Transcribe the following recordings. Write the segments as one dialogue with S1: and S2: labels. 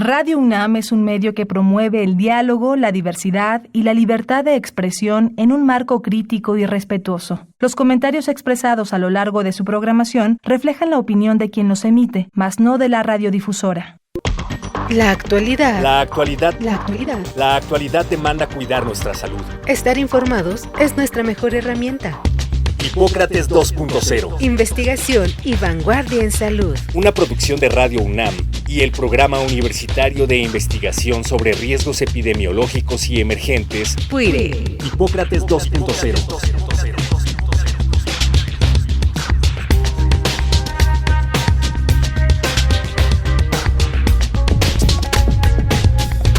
S1: Radio UNAM es un medio que promueve el diálogo, la diversidad y la libertad de expresión en un marco crítico y respetuoso. Los comentarios expresados a lo largo de su programación reflejan la opinión de quien los emite, mas no de la radiodifusora.
S2: La actualidad.
S3: La actualidad.
S2: La actualidad.
S3: La actualidad demanda cuidar nuestra salud.
S2: Estar informados es nuestra mejor herramienta.
S3: Hipócrates 2.0.
S2: Investigación y vanguardia en salud.
S3: Una producción de Radio UNAM y el Programa Universitario de Investigación sobre Riesgos Epidemiológicos y Emergentes.
S2: PUIRE.
S3: Hipócrates 2.0.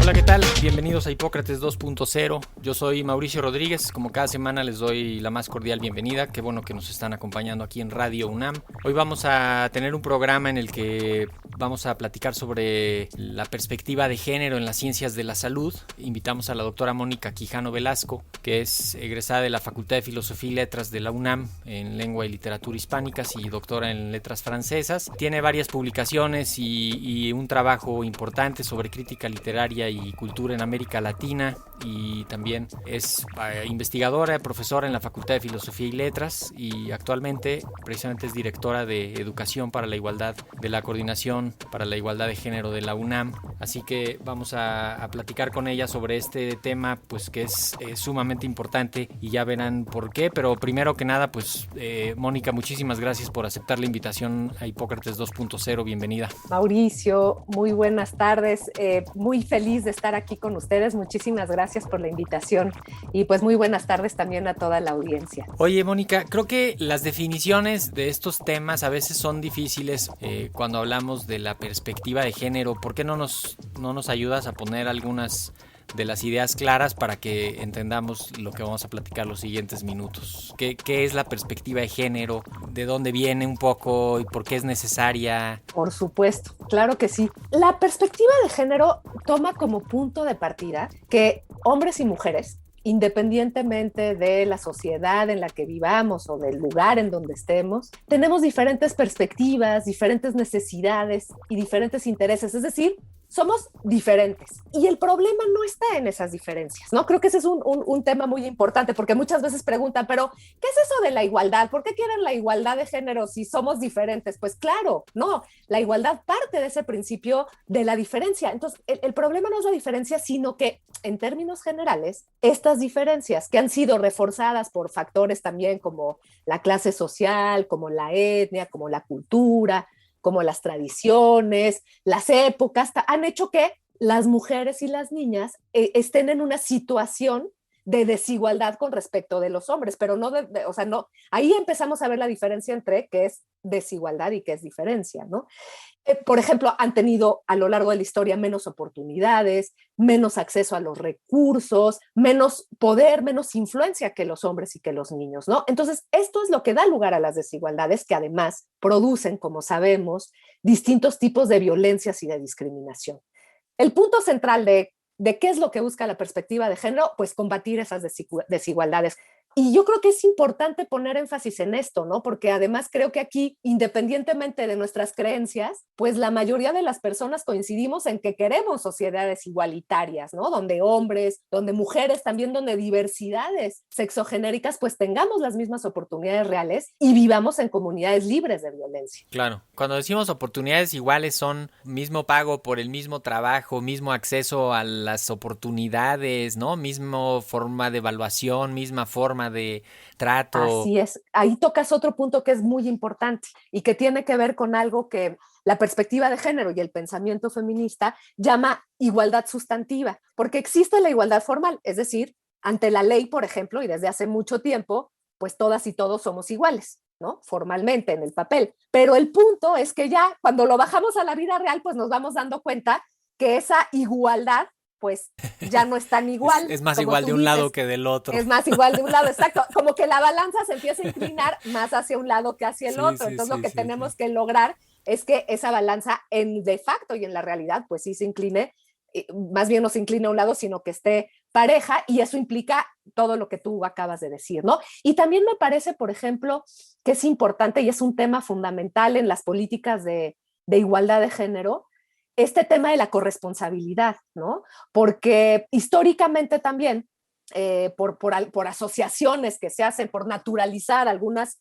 S4: Hola, ¿qué tal? Bienvenidos a Hipócrates 2.0. Yo soy Mauricio Rodríguez. Como cada semana les doy la más cordial bienvenida. Qué bueno que nos están acompañando aquí en Radio UNAM. Hoy vamos a tener un programa en el que vamos a platicar sobre la perspectiva de género en las ciencias de la salud. Invitamos a la doctora Mónica Quijano Velasco, que es egresada de la Facultad de Filosofía y Letras de la UNAM en Lengua y Literatura Hispánicas y doctora en Letras Francesas. Tiene varias publicaciones y un trabajo importante sobre crítica literaria y cultura en América Latina, y también es investigadora, profesora en la Facultad de Filosofía y Letras, y actualmente precisamente es directora de Educación para la Igualdad de la Coordinación para la Igualdad de Género de la UNAM. Así que vamos a platicar con ella sobre este tema, pues que es sumamente importante, y ya verán por qué. Pero primero que nada, pues Mónica, muchísimas gracias por aceptar la invitación a Hipócrates 2.0. Bienvenida.
S5: Mauricio, muy buenas tardes. Muy feliz de estar aquí con ustedes. Muchísimas gracias por la invitación y pues muy buenas tardes también a toda la audiencia.
S4: Oye, Mónica, creo que las definiciones de estos temas a veces son difíciles cuando hablamos de la perspectiva de género. ¿Por qué no nos ayudas a poner algunas de las ideas claras para que entendamos lo que vamos a platicar los siguientes minutos? ¿Qué es la perspectiva de género? ¿De dónde viene un poco y por qué es necesaria?
S5: Por supuesto, claro que sí. La perspectiva de género toma como punto de partida que hombres y mujeres, independientemente de la sociedad en la que vivamos o del lugar en donde estemos, tenemos diferentes perspectivas, diferentes necesidades y diferentes intereses. Es decir, somos diferentes y el problema no está en esas diferencias, ¿no? Creo que ese es un tema muy importante, porque muchas veces preguntan, pero ¿qué es eso de la igualdad? ¿Por qué quieren la igualdad de género si somos diferentes? Pues claro, no, la igualdad parte de ese principio de la diferencia. Entonces, el problema no es la diferencia, sino que en términos generales, estas diferencias que han sido reforzadas por factores también como la clase social, como la etnia, como la cultura, como las tradiciones, las épocas, han hecho que las mujeres y las niñas estén en una situación de desigualdad con respecto de los hombres, pero no, o sea, no, ahí empezamos a ver la diferencia entre qué es desigualdad y qué es diferencia, ¿no? Por ejemplo, han tenido a lo largo de la historia menos oportunidades, menos acceso a los recursos, menos poder, menos influencia que los hombres y que los niños, ¿no? Entonces, esto es lo que da lugar a las desigualdades, que además producen, como sabemos, distintos tipos de violencias y de discriminación. El punto central de qué es lo que busca la perspectiva de género, pues combatir esas desigualdades. Y yo creo que es importante poner énfasis en esto, ¿no? Porque además creo que aquí, independientemente de nuestras creencias, pues la mayoría de las personas coincidimos en que queremos sociedades igualitarias, ¿no? Donde hombres, donde mujeres, también donde diversidades sexogenéricas, pues tengamos las mismas oportunidades reales y vivamos en comunidades libres de violencia.
S4: Claro, cuando decimos oportunidades iguales son mismo pago por el mismo trabajo, mismo acceso a las oportunidades, ¿no? Mismo forma de evaluación, misma forma de trato.
S5: Así es, ahí tocas otro punto que es muy importante y que tiene que ver con algo que la perspectiva de género y el pensamiento feminista llama igualdad sustantiva, porque existe la igualdad formal, es decir, ante la ley, por ejemplo, y desde hace mucho tiempo, pues todas y todos somos iguales, ¿no? Formalmente en el papel, pero el punto es que ya cuando lo bajamos a la vida real, pues nos vamos dando cuenta que esa igualdad pues ya no es tan igual.
S4: Es más igual de un lado que del otro.
S5: Es más igual de un lado, exacto. Como que la balanza se empieza a inclinar más hacia un lado que hacia el otro. Entonces lo que tenemos que lograr es que esa balanza en de facto y en la realidad pues sí se incline, más bien no se incline a un lado, sino que esté pareja, y eso implica todo lo que tú acabas de decir, ¿no? Y también me parece, por ejemplo, que es importante y es un tema fundamental en las políticas de igualdad de género, este tema de la corresponsabilidad, ¿no? Porque históricamente también, por asociaciones que se hacen, por naturalizar algunas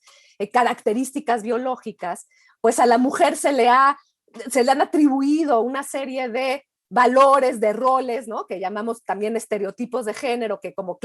S5: características biológicas, pues a la mujer se le han atribuido una serie de valores, de roles, ¿no? Que llamamos también estereotipos de género, que como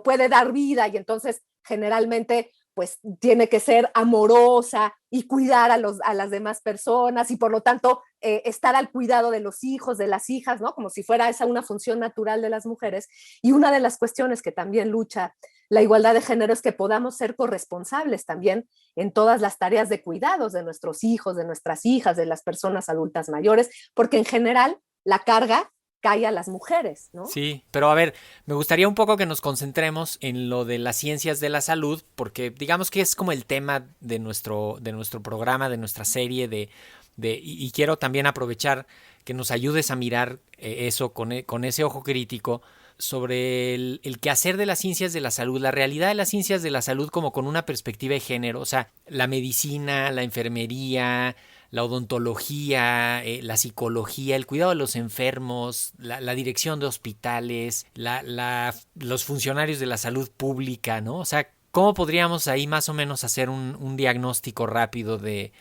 S5: puede dar vida, y entonces generalmente pues tiene que ser amorosa y cuidar a las demás personas, y por lo tanto estar al cuidado de los hijos, de las hijas, ¿no? Como si fuera esa una función natural de las mujeres. Y una de las cuestiones que también lucha la igualdad de género es que podamos ser corresponsables también en todas las tareas de cuidados de nuestros hijos, de nuestras hijas, de las personas adultas mayores, porque en general la carga cae a las mujeres, ¿no?
S4: Sí, pero a ver, me gustaría un poco que nos concentremos en lo de las ciencias de la salud, porque digamos que es como el tema de nuestro programa, de nuestra serie, y quiero también aprovechar que nos ayudes a mirar eso con ese ojo crítico sobre el quehacer de las ciencias de la salud, la realidad de las ciencias de la salud como con una perspectiva de género, o sea, la medicina, la enfermería, la odontología, la psicología, el cuidado de los enfermos, la dirección de hospitales, los funcionarios de la salud pública, ¿no? O sea, ¿cómo podríamos ahí más o menos hacer un diagnóstico rápido de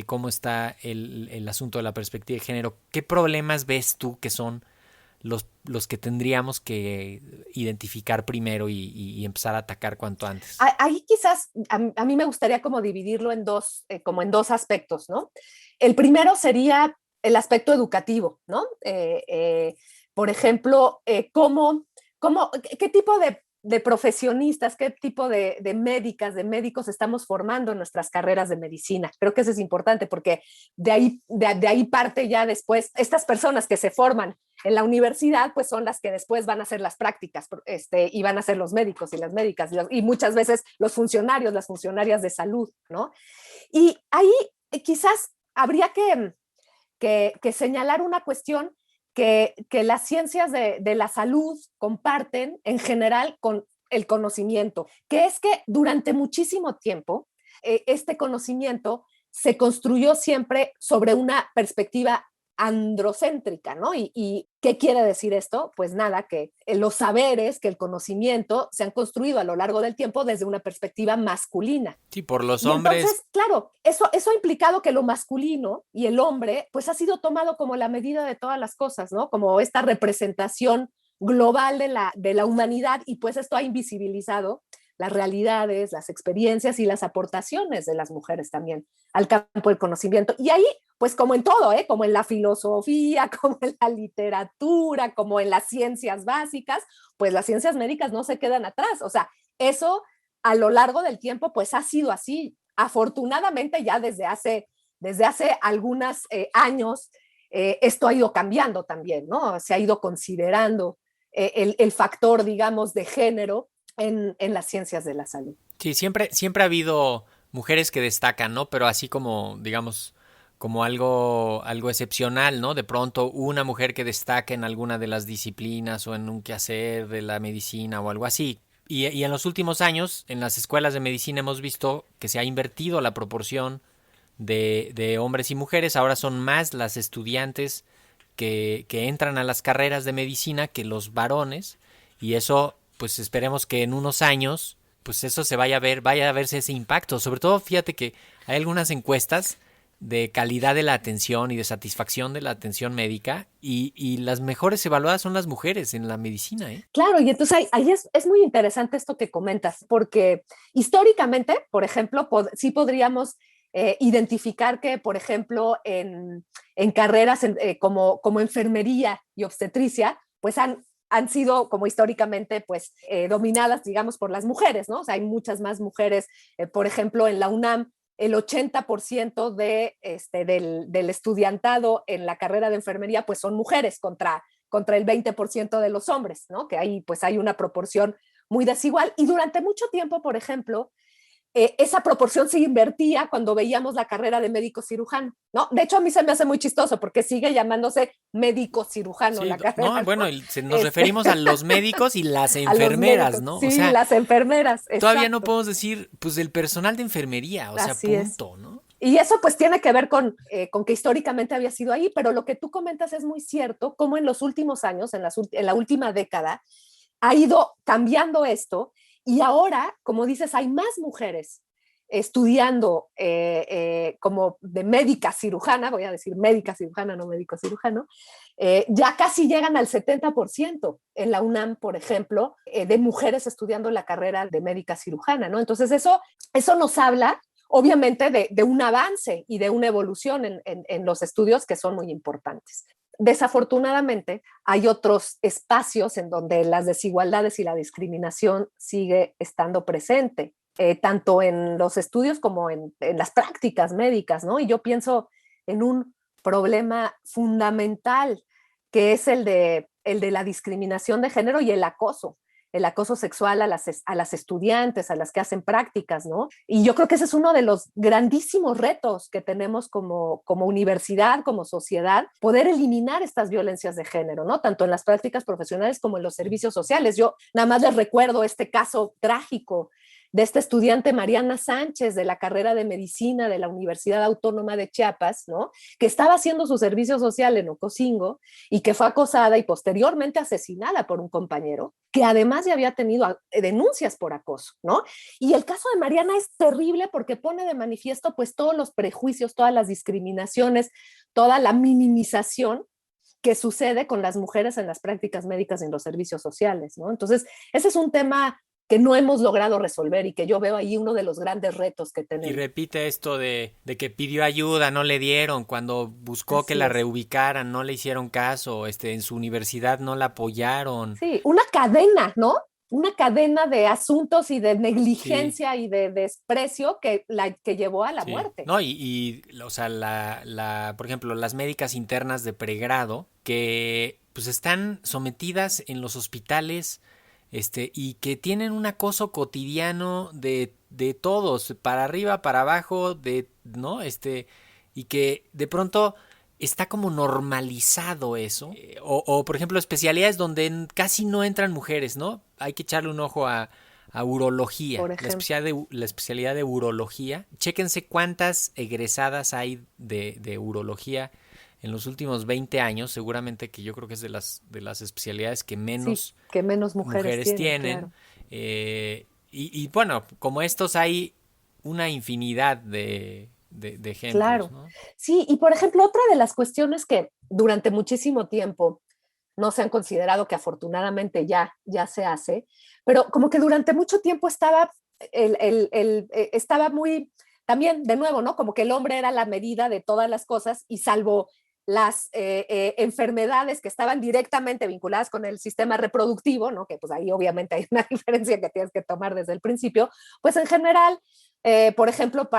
S4: cómo está el asunto de la perspectiva de género? ¿Qué problemas ves tú que son los que tendríamos que identificar primero y empezar a atacar cuanto antes?
S5: Ahí quizás a mí me gustaría como dividirlo en dos aspectos, ¿no? El primero sería el aspecto educativo, ¿no? Por ejemplo, ¿qué tipo de profesionistas, qué tipo de médicas, de médicos estamos formando en nuestras carreras de medicina? Creo que eso es importante, porque de ahí parte ya después, estas personas que se forman en la universidad, pues son las que después van a hacer las prácticas, y van a ser los médicos y las médicas, y muchas veces los funcionarios, las funcionarias de salud, ¿no? Y ahí quizás habría que señalar una cuestión que las ciencias de la salud comparten en general con el conocimiento, que es que durante muchísimo tiempo este conocimiento se construyó siempre sobre una perspectiva androcéntrica, ¿no? ¿Y qué quiere decir esto? Pues nada, que los saberes, que el conocimiento se han construido a lo largo del tiempo desde una perspectiva masculina.
S4: Sí, por los hombres.
S5: Entonces, claro, eso ha implicado que lo masculino y el hombre, pues ha sido tomado como la medida de todas las cosas, ¿no? Como esta representación global de la humanidad, y pues esto ha invisibilizado las realidades, las experiencias y las aportaciones de las mujeres también al campo del conocimiento. Y ahí, pues como en todo, como en la filosofía, como en la literatura, como en las ciencias básicas, pues las ciencias médicas no se quedan atrás. O sea, eso a lo largo del tiempo, pues ha sido así. Afortunadamente ya desde hace algunos años, esto ha ido cambiando también, ¿no? Se ha ido considerando el factor, digamos, de género en las ciencias de la salud.
S4: Sí, siempre ha habido mujeres que destacan, ¿no? Pero así como, digamos, como algo excepcional, ¿no? De pronto una mujer que destaca en alguna de las disciplinas o en un quehacer de la medicina o algo así. Y en los últimos años, en las escuelas de medicina hemos visto que se ha invertido la proporción de hombres y mujeres. Ahora son más las estudiantes que entran a las carreras de medicina que los varones, y eso, pues esperemos que en unos años, pues eso vaya a verse ese impacto. Sobre todo, fíjate que hay algunas encuestas de calidad de la atención y de satisfacción de la atención médica, y las mejores evaluadas son las mujeres en la medicina, ¿eh?
S5: Claro, y entonces ahí es muy interesante esto que comentas, porque históricamente, por ejemplo, sí podríamos identificar que, por ejemplo, en carreras como enfermería y obstetricia, pues han sido como históricamente pues dominadas, digamos, por las mujeres, ¿no? O sea, hay muchas más mujeres, por ejemplo, en la UNAM, el 80% del estudiantado en la carrera de enfermería pues son mujeres contra el 20% de los hombres, ¿no? Que ahí pues hay una proporción muy desigual, y durante mucho tiempo, por ejemplo, esa proporción se invertía cuando veíamos la carrera de médico cirujano, ¿no? De hecho, a mí se me hace muy chistoso porque sigue llamándose médico cirujano, sí, la carrera.
S4: No, bueno, nos referimos a los médicos y las enfermeras, ¿no?
S5: Sí,
S4: o sea,
S5: las enfermeras.
S4: Todavía
S5: exacto.
S4: no podemos decir, pues, el personal de enfermería, o sea,
S5: Así
S4: punto,
S5: es.
S4: ¿no?
S5: Y eso pues tiene que ver con que históricamente había sido ahí, pero lo que tú comentas es muy cierto, como en los últimos años, en la última década, ha ido cambiando esto y ahora, como dices, hay más mujeres estudiando como de médica cirujana, voy a decir médica cirujana, no médico cirujano, ya casi llegan al 70% en la UNAM, por ejemplo, de mujeres estudiando la carrera de médica cirujana, ¿no? Entonces eso nos habla obviamente de un avance y de una evolución en los estudios que son muy importantes. Desafortunadamente, hay otros espacios en donde las desigualdades y la discriminación sigue estando presente, tanto en los estudios como en las prácticas médicas, ¿no? Y yo pienso en un problema fundamental que es el de la discriminación de género y el acoso sexual a las estudiantes, a las que hacen prácticas, ¿no? Y yo creo que ese es uno de los grandísimos retos que tenemos como universidad, como sociedad, poder eliminar estas violencias de género, ¿no? Tanto en las prácticas profesionales como en los servicios sociales. Yo nada más les recuerdo este caso trágico de esta estudiante Mariana Sánchez de la carrera de medicina de la Universidad Autónoma de Chiapas, ¿no? Que estaba haciendo su servicio social en Ocosingo y que fue acosada y posteriormente asesinada por un compañero que además ya había tenido denuncias por acoso, ¿no? Y el caso de Mariana es terrible porque pone de manifiesto pues todos los prejuicios, todas las discriminaciones, toda la minimización que sucede con las mujeres en las prácticas médicas y en los servicios sociales, ¿no? Entonces, ese es un tema que no hemos logrado resolver y que yo veo ahí uno de los grandes retos que tenemos.
S4: Y repite esto de que pidió ayuda, no le dieron, cuando buscó
S5: Así
S4: que la
S5: es.
S4: reubicaran, no le hicieron caso, en su universidad no la apoyaron.
S5: Sí, una cadena, ¿no? Una cadena de asuntos y de negligencia y de desprecio que llevó a la
S4: Sí.
S5: muerte.
S4: No, o sea, por ejemplo, las médicas internas de pregrado que pues están sometidas en los hospitales y que tienen un acoso cotidiano de todos, para arriba, para abajo, ¿no? Y que de pronto está como normalizado eso. O por ejemplo, especialidades donde casi no entran mujeres, ¿no? Hay que echarle un ojo a urología,
S5: Por
S4: la
S5: ejemplo.
S4: la especialidad de urología. Chéquense cuántas egresadas hay de urología en los últimos 20 años, seguramente, que yo creo que es de las especialidades que menos,
S5: Sí, que menos mujeres
S4: tienen.
S5: claro.
S4: Y bueno, como estos hay una infinidad de ejemplos,
S5: Claro.
S4: ¿no?
S5: Sí, y por ejemplo, otra de las cuestiones que durante muchísimo tiempo no se han considerado, que afortunadamente ya se hace, pero como que durante mucho tiempo estaba, estaba muy, también de nuevo, ¿no? Como que el hombre era la medida de todas las cosas y salvo las enfermedades que estaban directamente vinculadas con el sistema reproductivo, ¿no? Que pues ahí obviamente hay una diferencia que tienes que tomar desde el principio, pues en general, por ejemplo,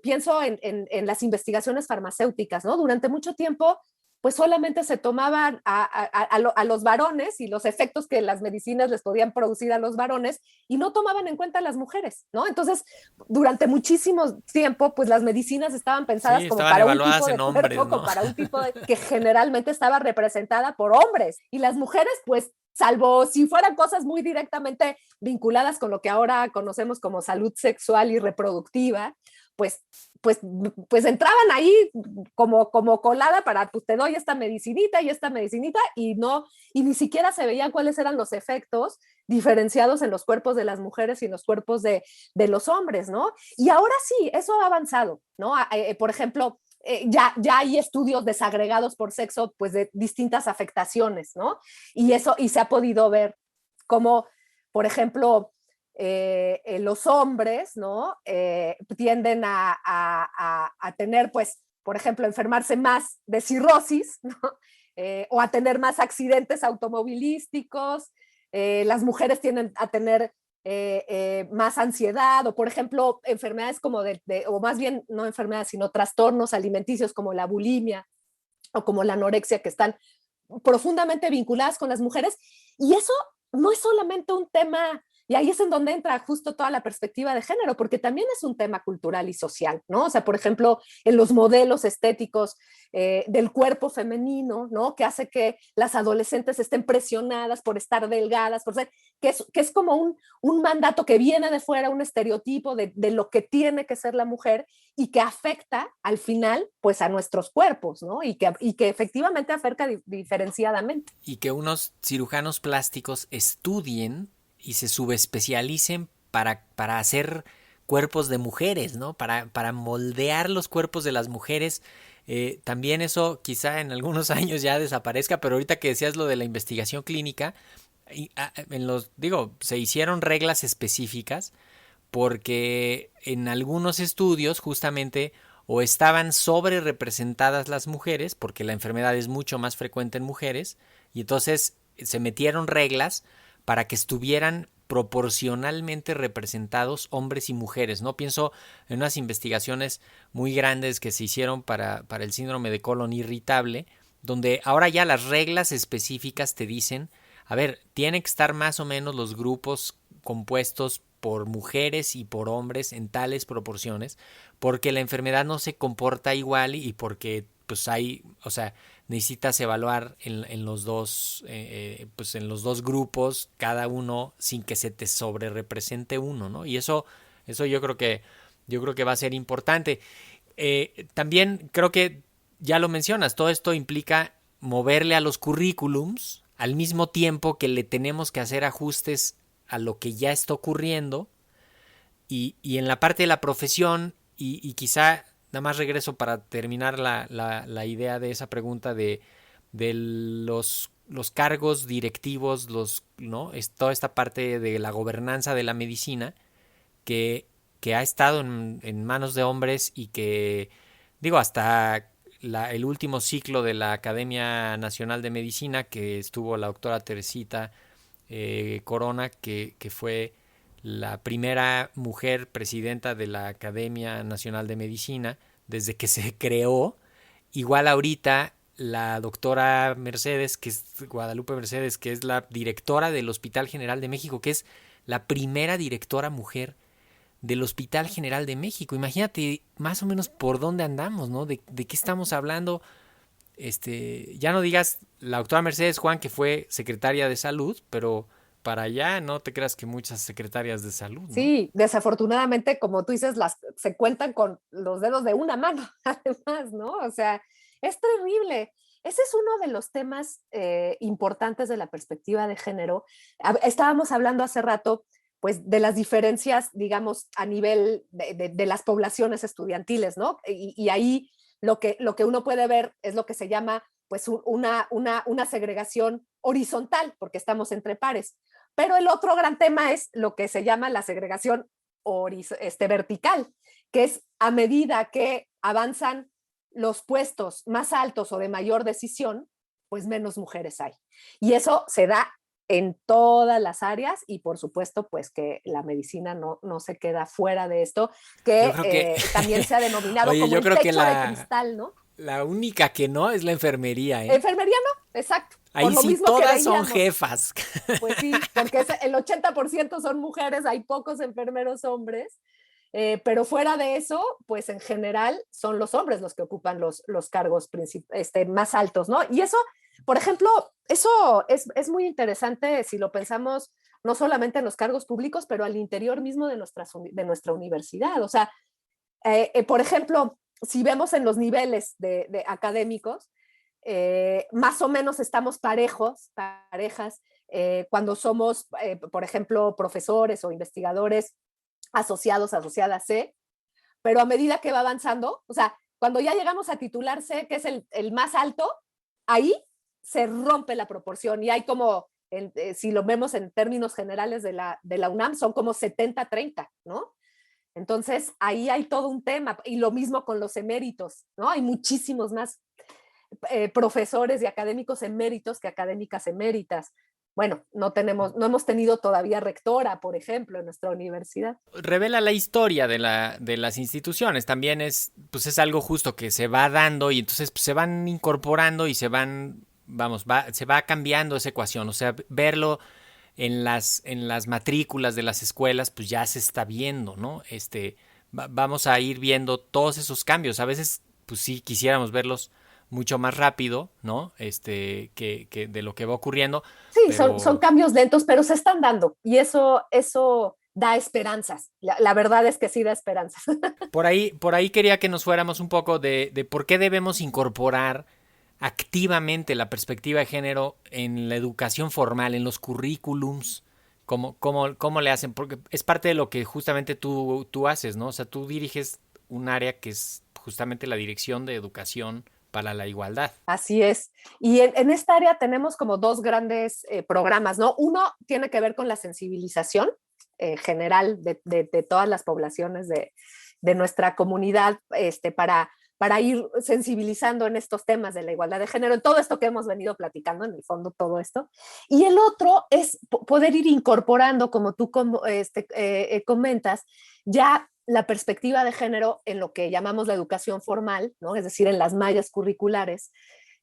S5: pienso en las investigaciones farmacéuticas, ¿no? Durante mucho tiempo pues solamente se tomaban a los varones y los efectos que las medicinas les podían producir a los varones y no tomaban en cuenta a las mujeres, ¿no? Entonces, durante muchísimo tiempo, pues las medicinas estaban pensadas como para un tipo de
S4: hombres,
S5: cuerpo,
S4: ¿no?
S5: para un tipo que generalmente estaba representada por hombres. Y las mujeres, pues, salvo si fueran cosas muy directamente vinculadas con lo que ahora conocemos como salud sexual y reproductiva, pues entraban ahí como colada para, pues te doy esta medicinita y ni siquiera se veían cuáles eran los efectos diferenciados en los cuerpos de las mujeres y en los cuerpos de los hombres, ¿no? Y ahora sí, eso ha avanzado, ¿no? Por ejemplo, ya hay estudios desagregados por sexo, pues de distintas afectaciones, ¿no? Y se ha podido ver cómo, por ejemplo, los hombres, ¿no? Tienden a tener, pues, por ejemplo, enfermarse más de cirrosis, ¿no? O a tener más accidentes automovilísticos. Las mujeres tienden a tener más ansiedad, o por ejemplo, enfermedades como o más bien no enfermedades, sino trastornos alimenticios como la bulimia o como la anorexia, que están profundamente vinculadas con las mujeres. Y eso no es solamente un tema Y ahí es en donde entra justo toda la perspectiva de género, porque también es un tema cultural y social, ¿no? O sea, por ejemplo, en los modelos estéticos del cuerpo femenino, ¿no? Que hace que las adolescentes estén presionadas por estar delgadas, por ser, que es como un mandato que viene de fuera, un estereotipo de lo que tiene que ser la mujer y que afecta al final, pues, a nuestros cuerpos, ¿no? Y que efectivamente afecta diferenciadamente.
S4: Y que unos cirujanos plásticos estudien y se subespecialicen para hacer cuerpos de mujeres, ¿no? Para moldear los cuerpos de las mujeres. También eso quizá en algunos años ya desaparezca, pero ahorita que decías lo de la investigación clínica, se hicieron reglas específicas porque en algunos estudios justamente o estaban sobre representadas las mujeres, porque la enfermedad es mucho más frecuente en mujeres, y entonces se metieron reglas para que estuvieran proporcionalmente representados hombres y mujeres, ¿no? Pienso en unas investigaciones muy grandes que se hicieron para el síndrome de colon irritable, donde ahora ya las reglas específicas te dicen, a ver, tienen que estar más o menos los grupos compuestos por mujeres y por hombres en tales proporciones, porque la enfermedad no se comporta igual y porque pues hay, o sea, necesitas evaluar en los dos, pues en los dos grupos, cada uno sin que se te sobrerepresente uno, ¿no? Y eso yo creo que va a ser importante. También creo que ya lo mencionas, todo esto implica moverle a los currículums al mismo tiempo que le tenemos que hacer ajustes a lo que ya está ocurriendo y en la parte de la profesión y quizá nada más regreso para terminar la idea de esa pregunta de los cargos directivos, ¿no? Es toda esta parte de la gobernanza de la medicina que ha estado en manos de hombres y que, digo, hasta el último ciclo de la Academia Nacional de Medicina, que estuvo la doctora Teresita Corona, que fue la primera mujer presidenta de la Academia Nacional de Medicina desde que se creó. Igual ahorita la doctora Mercedes, que es Guadalupe Mercedes, que es la directora del Hospital General de México, que es la primera directora mujer del Hospital General de México. Imagínate más o menos por dónde andamos, ¿no? De qué estamos hablando. Ya no digas la doctora Mercedes Juan, que fue secretaria de salud, pero para allá no te creas que muchas secretarias de salud, ¿no?
S5: Sí, desafortunadamente, como tú dices, se cuentan con los dedos de una mano, además, ¿no? O sea, es terrible. Ese es uno de los temas importantes de la perspectiva de género. Estábamos hablando hace rato, pues, de las diferencias, digamos, a nivel de las poblaciones estudiantiles, ¿no? Y ahí lo que uno puede ver es lo que se llama, pues, una segregación horizontal, porque estamos entre pares. Pero el otro gran tema es lo que se llama la segregación vertical, que es a medida que avanzan los puestos más altos o de mayor decisión, pues menos mujeres hay. Y eso se da en todas las áreas y por supuesto pues que la medicina no se queda fuera de esto, que también se ha denominado como el techo de cristal, ¿no?
S4: La única que no es la enfermería, ¿eh?
S5: Enfermería no, exacto.
S4: Ahí sí todas son jefas.
S5: Pues sí, porque el 80% son mujeres, hay pocos enfermeros hombres, pero fuera de eso, pues en general son los hombres los que ocupan los cargos más altos, ¿no? Y eso, por ejemplo, eso es muy interesante si lo pensamos no solamente en los cargos públicos, pero al interior mismo de nuestra universidad. O sea, por ejemplo, si vemos en los niveles de académicos, más o menos estamos parejas cuando somos, por ejemplo, profesores o investigadores asociadas C, pero a medida que va avanzando, o sea, cuando ya llegamos a titular C, que es el más alto, ahí se rompe la proporción y hay como, si lo vemos en términos generales de la UNAM, son como 70-30, ¿no? Entonces, ahí hay todo un tema, y lo mismo con los eméritos, ¿no? Hay muchísimos más profesores y académicos eméritos que académicas eméritas. Bueno, no hemos tenido todavía rectora, por ejemplo, en nuestra universidad.
S4: Revela la historia de las instituciones, también es algo justo que se va dando y entonces pues, se van incorporando y se va cambiando esa ecuación, o sea, verlo en las matrículas de las escuelas, pues ya se está viendo, ¿no? Vamos a ir viendo todos esos cambios. A veces, pues sí, quisiéramos verlos mucho más rápido, ¿no? Que de lo que va ocurriendo.
S5: Sí,
S4: pero...
S5: son cambios lentos, pero se están dando y eso da esperanzas. La verdad es que sí da esperanzas.
S4: Por ahí quería que nos fuéramos un poco de por qué debemos incorporar activamente la perspectiva de género en la educación formal, en los currículums. ¿Cómo le hacen? Porque es parte de lo que justamente tú haces, ¿no? O sea, tú diriges un área que es justamente la Dirección de Educación para la Igualdad.
S5: Así es. Y en esta área tenemos como dos grandes programas, ¿no? Uno tiene que ver con la sensibilización general de todas las poblaciones de nuestra comunidad para ir sensibilizando en estos temas de la igualdad de género, en todo esto que hemos venido platicando, en el fondo todo esto. Y el otro es poder ir incorporando, como tú comentas, ya la perspectiva de género en lo que llamamos la educación formal, ¿no? Es decir, en las mallas curriculares,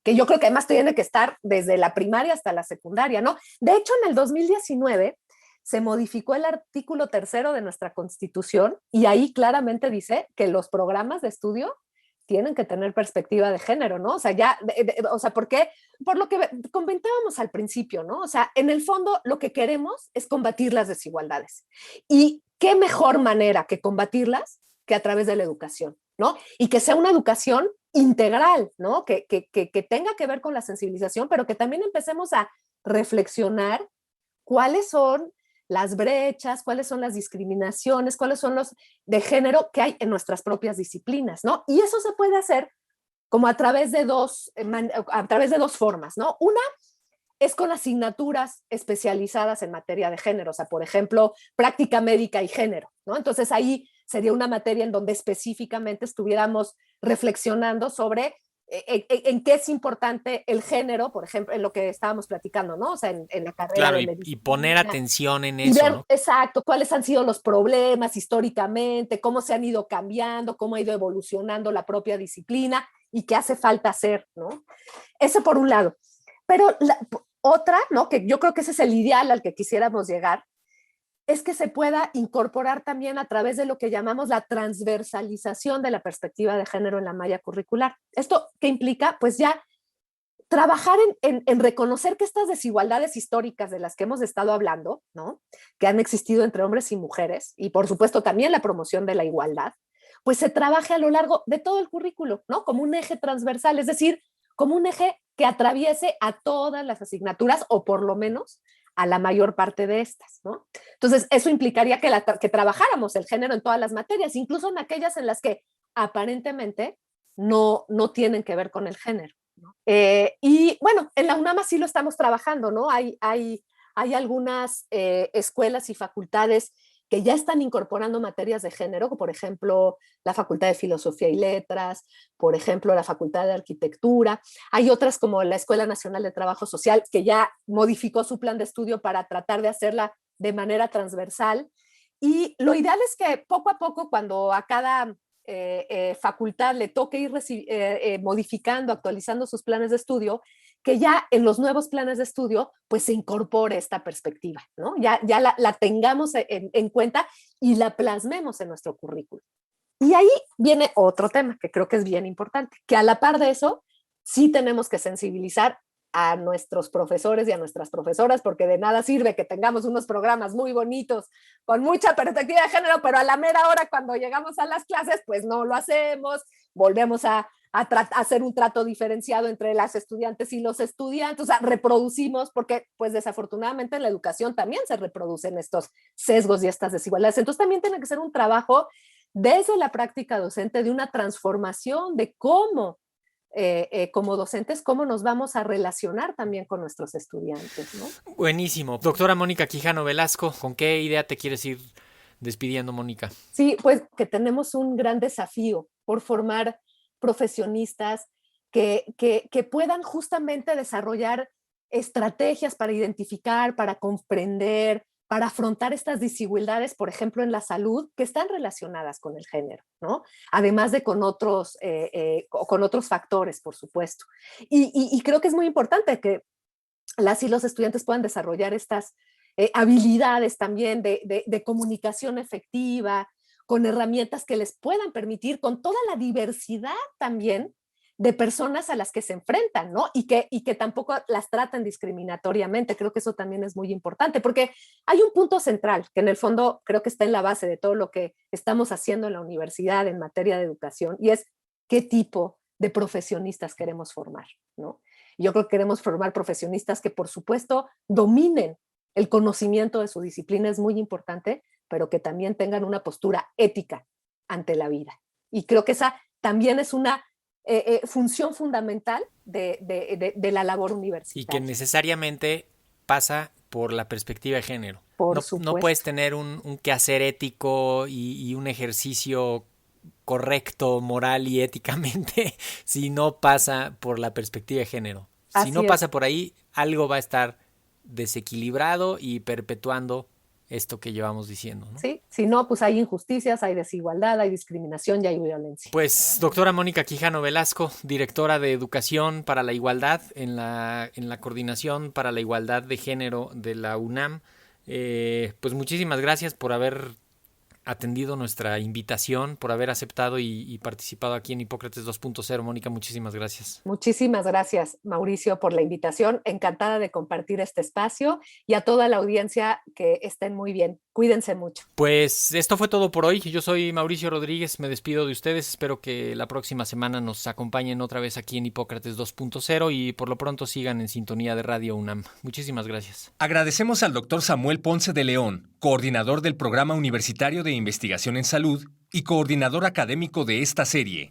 S5: que yo creo que además tiene que estar desde la primaria hasta la secundaria, ¿no? De hecho, en el 2019 se modificó el artículo 3 de nuestra Constitución y ahí claramente dice que los programas de estudio tienen que tener perspectiva de género, ¿no? O sea, ¿por qué? Por lo que comentábamos al principio, ¿no? O sea, en el fondo lo que queremos es combatir las desigualdades. Y qué mejor manera que combatirlas que a través de la educación, ¿no? Y que sea una educación integral, ¿no? Que tenga que ver con la sensibilización, pero que también empecemos a reflexionar cuáles son las brechas, cuáles son las discriminaciones, cuáles son los de género que hay en nuestras propias disciplinas, ¿no? Y eso se puede hacer como a través de dos formas, ¿no? Una es con asignaturas especializadas en materia de género, o sea, por ejemplo, práctica médica y género, ¿no? Entonces ahí sería una materia en donde específicamente estuviéramos reflexionando sobre en qué es importante el género, por ejemplo, en lo que estábamos platicando, ¿no? O sea, en la carrera
S4: claro,
S5: de
S4: y poner atención en
S5: y
S4: eso,
S5: ver,
S4: ¿no?
S5: exacto, cuáles han sido los problemas históricamente, cómo se han ido cambiando, cómo ha ido evolucionando la propia disciplina y qué hace falta hacer, ¿no? Eso por un lado. Pero otra, ¿no? Que yo creo que ese es el ideal al que quisiéramos llegar, es que se pueda incorporar también a través de lo que llamamos la transversalización de la perspectiva de género en la malla curricular. ¿Esto qué implica? Pues ya trabajar en reconocer que estas desigualdades históricas de las que hemos estado hablando, ¿no? Que han existido entre hombres y mujeres, y por supuesto también la promoción de la igualdad, pues se trabaje a lo largo de todo el currículo, ¿no? Como un eje transversal, es decir, como un eje que atraviese a todas las asignaturas, o por lo menos a la mayor parte de estas, ¿no? Entonces, eso implicaría que trabajáramos el género en todas las materias, incluso en aquellas en las que aparentemente no tienen que ver con el género, ¿no? Y bueno, en la UNAM sí lo estamos trabajando, ¿no? Hay algunas escuelas y facultades que ya están incorporando materias de género, por ejemplo, la Facultad de Filosofía y Letras, por ejemplo, la Facultad de Arquitectura. Hay otras como la Escuela Nacional de Trabajo Social, que ya modificó su plan de estudio para tratar de hacerla de manera transversal. Y lo ideal es que poco a poco, cuando a cada facultad le toque ir modificando, actualizando sus planes de estudio, que ya en los nuevos planes de estudio pues se incorpore esta perspectiva, ¿no? Ya la tengamos en cuenta y la plasmemos en nuestro currículum. Y ahí viene otro tema que creo que es bien importante, que a la par de eso sí tenemos que sensibilizar a nuestros profesores y a nuestras profesoras, porque de nada sirve que tengamos unos programas muy bonitos con mucha perspectiva de género, pero a la mera hora cuando llegamos a las clases pues no lo hacemos, volvemos a hacer un trato diferenciado entre las estudiantes y los estudiantes, o sea, reproducimos, porque pues desafortunadamente en la educación también se reproducen estos sesgos y estas desigualdades, entonces también tiene que ser un trabajo desde la práctica docente de una transformación de cómo como docentes, cómo nos vamos a relacionar también con nuestros estudiantes, ¿no?
S4: Buenísimo. Doctora Mónica Quijano Velasco, ¿con qué idea te quieres ir despidiendo, Mónica?
S5: Sí, pues que tenemos un gran desafío por formar profesionistas que puedan justamente desarrollar estrategias para identificar, para comprender, para afrontar estas desigualdades, por ejemplo, en la salud, que están relacionadas con el género, ¿no? Además de con otros factores, por supuesto. Y creo que es muy importante que las y los estudiantes puedan desarrollar estas habilidades también de comunicación efectiva, con herramientas que les puedan permitir, con toda la diversidad también de personas a las que se enfrentan, ¿no? Y que tampoco las tratan discriminatoriamente. Creo que eso también es muy importante, porque hay un punto central que en el fondo creo que está en la base de todo lo que estamos haciendo en la universidad en materia de educación, y es qué tipo de profesionistas queremos formar, ¿no? Yo creo que queremos formar profesionistas que, por supuesto, dominen el conocimiento de su disciplina, es muy importante, pero que también tengan una postura ética ante la vida. Y creo que esa también es una función fundamental de la labor universitaria.
S4: Y que necesariamente pasa por la perspectiva de género.
S5: Por supuesto.
S4: No puedes tener un quehacer ético y un ejercicio correcto, moral y éticamente, si no pasa por la perspectiva de género. Si no pasa por ahí, algo va a estar desequilibrado y perpetuando esto que llevamos diciendo, ¿no?
S5: Sí, si no, pues hay injusticias, hay desigualdad, hay discriminación y hay violencia.
S4: Pues, doctora Mónica Quijano Velasco, directora de Educación para la Igualdad en la Coordinación para la Igualdad de Género de la UNAM, pues muchísimas gracias por haber atendido nuestra invitación, por haber aceptado y participado aquí en Hipócrates 2.0. Mónica, muchísimas gracias.
S5: Muchísimas gracias, Mauricio, por la invitación. Encantada de compartir este espacio, y a toda la audiencia, que estén muy bien. Cuídense mucho.
S4: Pues esto fue todo por hoy. Yo soy Mauricio Rodríguez, me despido de ustedes. Espero que la próxima semana nos acompañen otra vez aquí en Hipócrates 2.0 y por lo pronto sigan en sintonía de Radio UNAM. Muchísimas gracias.
S3: Agradecemos al doctor Samuel Ponce de León, coordinador del Programa Universitario de Investigación en Salud y coordinador académico de esta serie.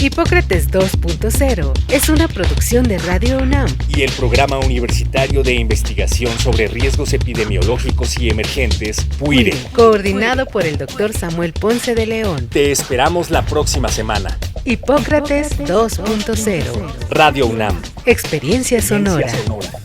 S2: Hipócrates 2.0 es una producción de Radio UNAM
S3: Y el Programa Universitario de Investigación sobre Riesgos Epidemiológicos y Emergentes, PUIRE.
S2: coordinado por el Dr. Samuel Ponce de León.
S3: Te esperamos la próxima semana.
S2: Hipócrates 2.0.
S3: Radio UNAM.
S2: Experiencia sonora.
S3: Ciencia sonora.